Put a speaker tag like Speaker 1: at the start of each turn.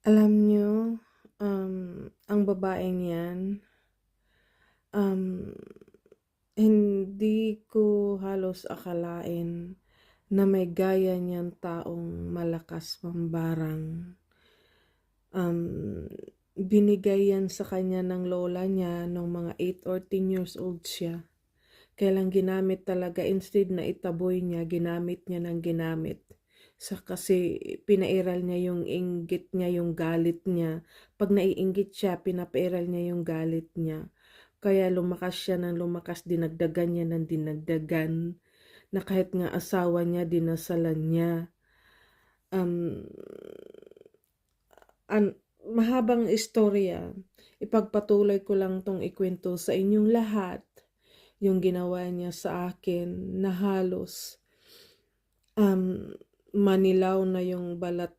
Speaker 1: Alam niyo, ang babaeng 'yan, um, hindi ko halos akalain na may gaya niyang taong malakas mambarang. Um, Binigay 'yan sa kanya ng lola niya nung mga 8 or 10 years old siya. Kaya lang ginamit talaga instead na itaboy niya, ginamit niya ng ginamit. Kasi pinairal niya yung inggit niya, yung galit niya. 'Pag naiinggit siya, pinapairal niya yung galit niya. Kaya lumakas siya ng lumakas, dinagdagan niya ng dinagdagan, na kahit nga asawa niya dinasalan niya. Um, Mahabang istorya, ipagpatuloy ko lang 'tong ikuwento sa inyong lahat, yung ginawa niya sa akin na halos, um, manilaw na yung balat